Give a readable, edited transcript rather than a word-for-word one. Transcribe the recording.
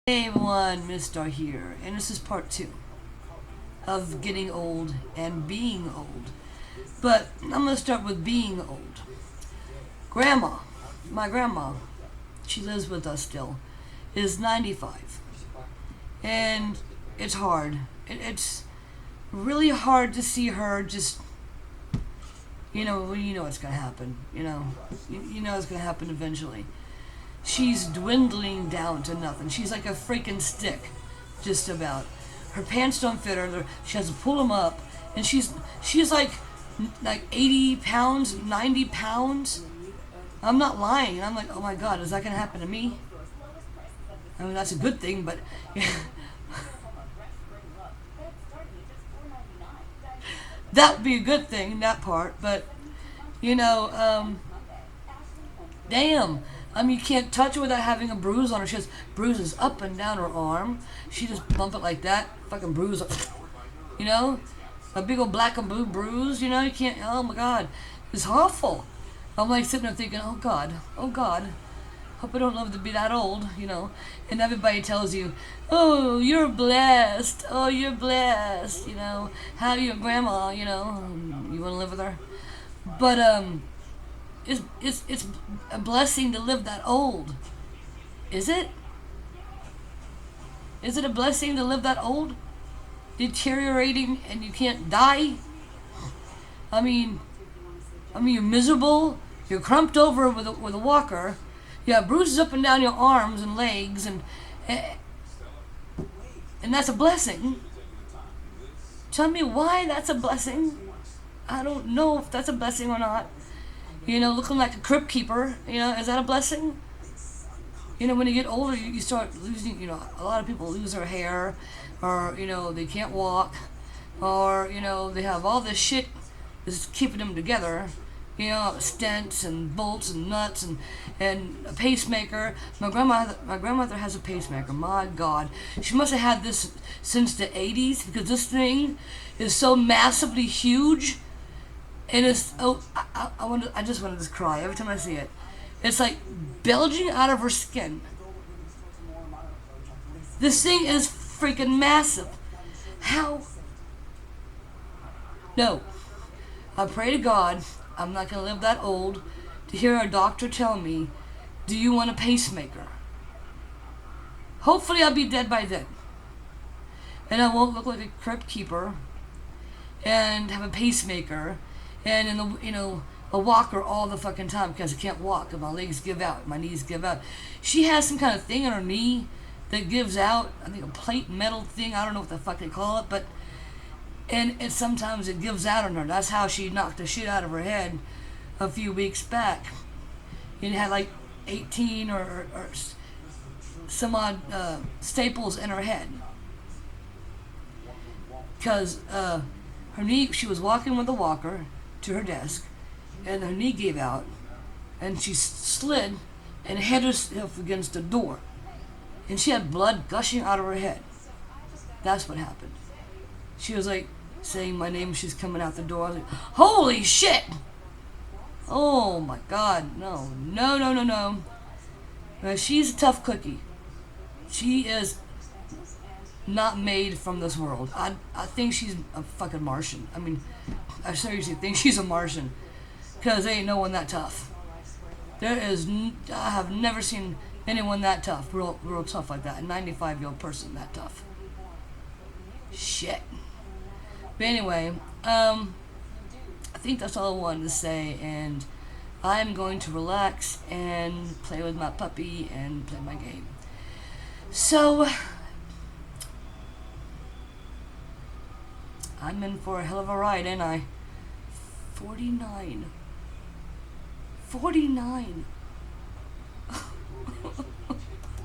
Hey everyone, Mistar here, and this is part 2 of getting old and being old. But I'm going to start with being old. Grandma, my grandma, she lives with us still, is 95. And it's hard. It's really hard to see her just, you know it's going to happen. You know it's going to happen eventually. She's dwindling down to nothing. She's like a freaking stick, just about. Her pants don't fit her. She has to pull them up, and she's like 80 pounds, 90 pounds. I'm not lying. I'm like, oh my god, is that gonna happen to me? I mean, that's a good thing, but yeah. That would be a good thing, that part. But you know, damn. I mean, you can't touch her without having a bruise on her. She has bruises up and down her arm. She just bump it like that. Fucking bruise. You know? A big old black and blue bruise. You know? You can't. Oh my god. It's awful. I'm like sitting there thinking, oh god. Oh god. Hope I don't live to be that old. You know? And everybody tells you, oh, you're blessed. Oh, you're blessed. You know? Have your grandma, you know? You want to live with her? But, it's a blessing to live that old. Is it? Is it a blessing to live that old? Deteriorating and you can't die? I mean, you're miserable. You're crumped over with a walker. You have bruises up and down your arms and legs, and that's a blessing. Tell me why that's a blessing. I don't know if that's a blessing or not. You know, looking like a crypt keeper, you know, is that a blessing? You know, when you get older, you start losing, you know, a lot of people lose their hair, or, you know, they can't walk, or, you know, they have all this shit that's keeping them together, you know, stents and bolts and nuts and a pacemaker. My grandmother has a pacemaker. My God. She must have had this since the 80s, because this thing is so massively huge. And it's, oh, I just wanted to cry every time I see it. It's like bulging out of her skin. This thing is freaking massive. How? No. I pray to God I'm not going to live that old to hear a doctor tell me, do you want a pacemaker? Hopefully I'll be dead by then. And I won't look like a crypt keeper and have a pacemaker and in the, you know, a walker all the fucking time because I can't walk and my legs give out, my knees give out. She has some kind of thing on her knee that gives out. I think a plate metal thing. I don't know what the fuck they call it, but and sometimes it gives out on her. That's how she knocked the shit out of her head a few weeks back. It had like 18 or some odd staples in her head because her knee. She was walking with a walker to her desk, and her knee gave out, and she slid and hit herself against the door, and she had blood gushing out of her head. That's what happened. She was like saying my name. She's coming out the door. I was like, holy shit! Oh my god, no. She's a tough cookie. She is not made from this world. I think she's a fucking Martian. I mean, I seriously think she's a Martian, because there ain't no one that tough. I have never seen anyone that tough, real tough like that. A 95-year-old person that tough. Shit. But anyway, I think that's all I wanted to say, and I'm going to relax and play with my puppy and play my game. So, I'm in for a hell of a ride, ain't I? 49.